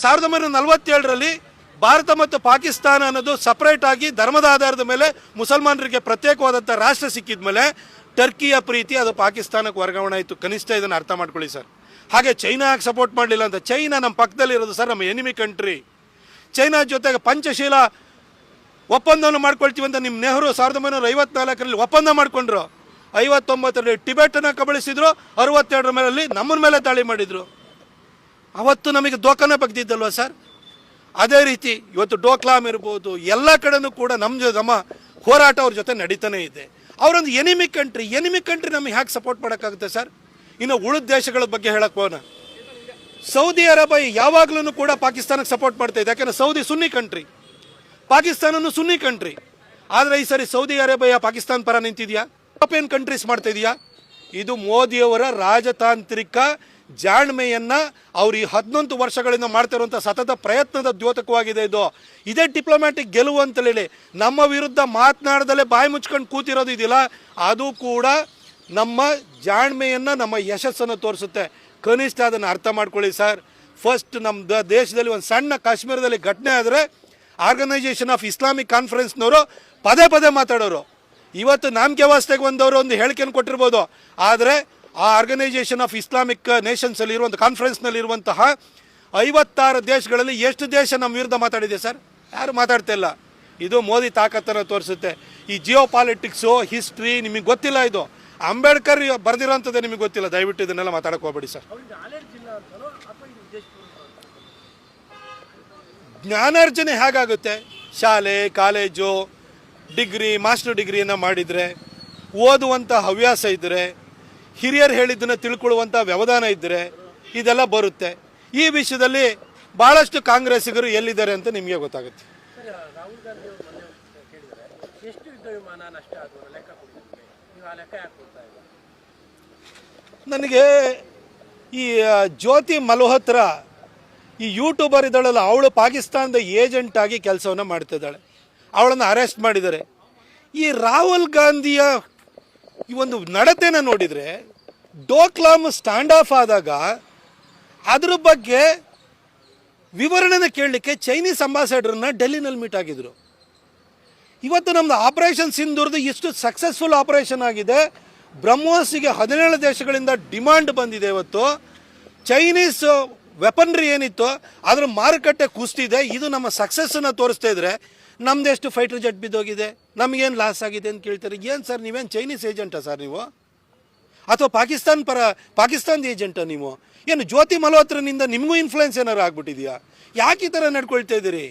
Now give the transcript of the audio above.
1947ರಲ್ಲಿ ಭಾರತ ಮತ್ತು ಪಾಕಿಸ್ತಾನ ಅನ್ನೋದು ಸಪರೇಟ್ ಆಗಿ ಧರ್ಮದ ಆಧಾರದ ಮೇಲೆ ಮುಸಲ್ಮಾನರಿಗೆ ಪ್ರತ್ಯೇಕವಾದಂಥ ರಾಷ್ಟ್ರ ಸಿಕ್ಕಿದ ಮೇಲೆ ಟರ್ಕಿಯ ಪ್ರೀತಿ ಅದು ಪಾಕಿಸ್ತಾನಕ್ಕೆ ವರ್ಗಾವಣೆ ಆಯಿತು. ಕನಿಷ್ಠ ಇದನ್ನು ಅರ್ಥ ಮಾಡ್ಕೊಳ್ಳಿ ಸರ್. ಹಾಗೆ ಚೈನಾ ಸಪೋರ್ಟ್ ಮಾಡಲಿಲ್ಲ ಅಂತ. ಚೈನಾ ನಮ್ಮ ಪಕ್ಕದಲ್ಲಿರೋದು ಸರ್, ನಮ್ಮ ಎನಿಮಿ ಕಂಟ್ರಿ. ಚೈನಾ ಜೊತೆಗೆ ಪಂಚಶೀಲ ಒಪ್ಪಂದವನ್ನು ಮಾಡ್ಕೊಳ್ತೀವಿ ಅಂತ ನಿಮ್ಮ ನೆಹರು 1954ರಲ್ಲಿ ಒಪ್ಪಂದ ಮಾಡಿಕೊಂಡ್ರು. 59ರಲ್ಲಿ ಟಿಬೆಟನ್ನು ಕಬಳಿಸಿದ್ರು, 62ರ ಮೇಲೆ ನಮ್ಮನ ಮೇಲೆ ದಾಳಿ ಮಾಡಿದರು. ಅವತ್ತು ನಮಗೆ ದೋಖಾನೆ ಬಗ್ದಿದ್ದಲ್ವ ಸರ್. ಅದೇ ರೀತಿ ಇವತ್ತು ಡೋಕ್ಲಾಮ್ ಇರ್ಬೋದು, ಎಲ್ಲ ಕಡೆನೂ ಕೂಡ ನಮ್ಮ ಹೋರಾಟ ಅವ್ರ ಜೊತೆ ನಡೀತಾನೆ ಇದೆ. ಅವರೊಂದು ಎನಿಮಿ ಕಂಟ್ರಿ ನಮಗೆ ಹ್ಯಾಕೆ ಸಪೋರ್ಟ್ ಮಾಡೋಕ್ಕಾಗುತ್ತೆ ಸರ್? ಇನ್ನು ಉಳಿದ ದೇಶಗಳ ಬಗ್ಗೆ ಹೇಳಕ್ಕೆ ಹೋಗೋಣ. ಸೌದಿ ಅರೇಬಿಯಾ ಯಾವಾಗಲೂ ಕೂಡ ಪಾಕಿಸ್ತಾನಕ್ಕೆ ಸಪೋರ್ಟ್ ಮಾಡ್ತಾ ಇದೆ. ಯಾಕೆಂದರೆ ಸೌದಿ ಸುನ್ನಿ ಕಂಟ್ರಿ, ಪಾಕಿಸ್ತಾನನೂ ಸುನ್ನಿ ಕಂಟ್ರಿ. ಆದರೆ ಈ ಸರಿ ಸೌದಿ ಅರೇಬಿಯಾ ಪಾಕಿಸ್ತಾನ ಪರ ನಿಂತಿದೆಯಾ? ಯುರೋಪಿಯನ್ ಕಂಟ್ರೀಸ್ ಮಾಡ್ತಾ ಇದೆಯಾ? ಇದು ಮೋದಿಯವರ ರಾಜತಾಂತ್ರಿಕ ಜಾಣ್ಮೆಯನ್ನು ಅವರು ಈ 11 ವರ್ಷಗಳಿಂದ ಮಾಡ್ತಿರುವಂಥ ಸತತ ಪ್ರಯತ್ನದ ದ್ಯೋತಕವಾಗಿದೆ ಇದು. ಇದೇ ಡಿಪ್ಲೊಮ್ಯಾಟಿಕ್ ಗೆಲುವು ಅಂತೇಳಿ ನಮ್ಮ ವಿರುದ್ಧ ಮಾತನಾಡದಲ್ಲೇ ಬಾಯಿ ಮುಚ್ಕೊಂಡು ಕೂತಿರೋದು ಇದೆಯಲ್ಲ, ಅದು ಕೂಡ ನಮ್ಮ ಜಾಣ್ಮೆಯನ್ನು, ನಮ್ಮ ಯಶಸ್ಸನ್ನು ತೋರಿಸುತ್ತೆ. ಕನಿಷ್ಠ ಅದನ್ನು ಅರ್ಥ ಮಾಡ್ಕೊಳ್ಳಿ ಸರ್. ಫಸ್ಟ್ ನಮ್ಮ ದೇಶದಲ್ಲಿ ಒಂದು ಸಣ್ಣ ಕಾಶ್ಮೀರದಲ್ಲಿ ಘಟನೆ ಆದರೆ ಆರ್ಗನೈಸೇಷನ್ ಆಫ್ ಇಸ್ಲಾಮಿಕ್ ಕಾನ್ಫರೆನ್ಸ್ನವರು ಪದೇ ಮಾತಾಡೋರು. ಇವತ್ತು ನಾಮಕೆ ವಾಸ್ತೆಗೆ ಒಂದು ಹೇಳಿಕೆಯನ್ನು ಕೊಟ್ಟಿರ್ಬೋದು, ಆದರೆ ಆ ಆರ್ಗನೈಸೇಷನ್ ಆಫ್ ಇಸ್ಲಾಮಿಕ್ ನೇಷನ್ಸಲ್ಲಿ ಇರುವಂಥ ಕಾನ್ಫರೆನ್ಸ್ನಲ್ಲಿರುವಂತಹ 56 ದೇಶಗಳಲ್ಲಿ ಎಷ್ಟು ದೇಶ ನಮ್ಮ ವಿರುದ್ಧ ಮಾತಾಡಿದೆ ಸರ್? ಯಾರು ಮಾತಾಡ್ತಾ ಇಲ್ಲ. ಇದು ಮೋದಿ ತಾಕತ್ತನ್ನು ತೋರಿಸುತ್ತೆ. ಈ ಜಿಯೋ ಪಾಲಿಟಿಕ್ಸು, ಹಿಸ್ಟ್ರಿ ನಿಮಗೆ ಗೊತ್ತಿಲ್ಲ. ಇದು ಅಂಬೇಡ್ಕರ್ ಬರೆದಿರೋಂಥದ್ದೇ ನಿಮಗೆ ಗೊತ್ತಿಲ್ಲ. ದಯವಿಟ್ಟು ಇದನ್ನೆಲ್ಲ ಮಾತಾಡಕ್ಕೆ ಹೋಗ್ಬೇಡಿ ಸರ್. ಜ್ಞಾನಾರ್ಜನೆ ಹೇಗಾಗುತ್ತೆ? ಶಾಲೆ, ಕಾಲೇಜು, ಡಿಗ್ರಿ, ಮಾಸ್ಟರ್ ಡಿಗ್ರಿಯನ್ನು ಮಾಡಿದರೆ, ಓದುವಂಥ ಹವ್ಯಾಸ ಇದ್ದರೆ, ಹಿರಿಯರು ಹೇಳಿದ್ದನ್ನು ತಿಳ್ಕೊಳ್ಳುವಂಥ ವ್ಯವಧಾನ ಇದ್ದರೆ ಇದೆಲ್ಲ ಬರುತ್ತೆ. ಈ ವಿಷಯದಲ್ಲಿ ಭಾಳಷ್ಟು ಕಾಂಗ್ರೆಸ್ಸಿಗರು ಎಲ್ಲಿದ್ದಾರೆ ಅಂತ ನಿಮಗೆ ಗೊತ್ತಾಗುತ್ತೆ. ನನಗೆ ಈ ಜ್ಯೋತಿ ಮಲ್ಹೋತ್ರ ಈ ಯೂಟ್ಯೂಬರ್ ಇದ್ದಾಳಲ್ಲ, ಅವಳು ಪಾಕಿಸ್ತಾನದ ಏಜೆಂಟ್ ಆಗಿ ಕೆಲಸವನ್ನು ಮಾಡ್ತಿದ್ದಾಳೆ. ಅವಳನ್ನು ಅರೆಸ್ಟ್ ಮಾಡಿದ್ದಾರೆ. ಈ ರಾಹುಲ್ ಗಾಂಧಿಯ ಈ ಒಂದು ನಡತೆನ ನೋಡಿದರೆ, ಡೋಕ್ಲಾಮ್ ಸ್ಟ್ಯಾಂಡ್ ಆಫ್ ಆದಾಗ ಅದ್ರ ಬಗ್ಗೆ ವಿವರಣೆನ ಕೇಳಲಿಕ್ಕೆ ಚೈನೀಸ್ ಅಂಬಾಸಡರ್ನ ಡೆಲ್ಲಿನಲ್ಲಿ ಮೀಟ್ ಆಗಿದ್ರು. ಇವತ್ತು ನಮ್ಮದು ಆಪರೇಷನ್ ಸಿಂಧೂರ್ದು ಎಷ್ಟು ಸಕ್ಸಸ್ಫುಲ್ ಆಪರೇಷನ್ ಆಗಿದೆ. ಬ್ರಹ್ಮೋಸ್ಗೆ 17 ದೇಶಗಳಿಂದ ಡಿಮಾಂಡ್ ಬಂದಿದೆ. ಇವತ್ತು ಚೈನೀಸ್ ವೆಪನ್ರಿ ಏನಿತ್ತು ಅದರ ಮಾರುಕಟ್ಟೆ ಕುಸ್ತಿದೆ. ಇದು ನಮ್ಮ ಸಕ್ಸಸ್ಸನ್ನು ತೋರಿಸ್ತಾ ಇದ್ರೆ ನಮ್ದು ಎಷ್ಟು ಫೈಟರ್ ಜೆಟ್ ಬಿದ್ದೋಗಿದೆ, ನಮಗೇನು ಲಾಸ್ ಆಗಿದೆ ಅಂತ ಕೇಳ್ತಾರೆ. ಏನು ಸರ್, ನೀವೇನು ಚೈನೀಸ್ ಏಜೆಂಟಾ ಸರ್ ನೀವು? ಅಥವಾ ಪಾಕಿಸ್ತಾನದ ಏಜೆಂಟಾ ನೀವು? ಏನು ಜ್ಯೋತಿ ಮಲ್ಹೋತ್ರನಿಂದ ನಿಮಗೂ ಇನ್ಫ್ಲುಯೆನ್ಸ್ ಏನಾರು ಆಗ್ಬಿಟ್ಟಿದೆಯಾ? ಯಾಕೆ ಈ ಥರ ನಡ್ಕೊಳ್ತಾ ಇದ್ದೀರಿ?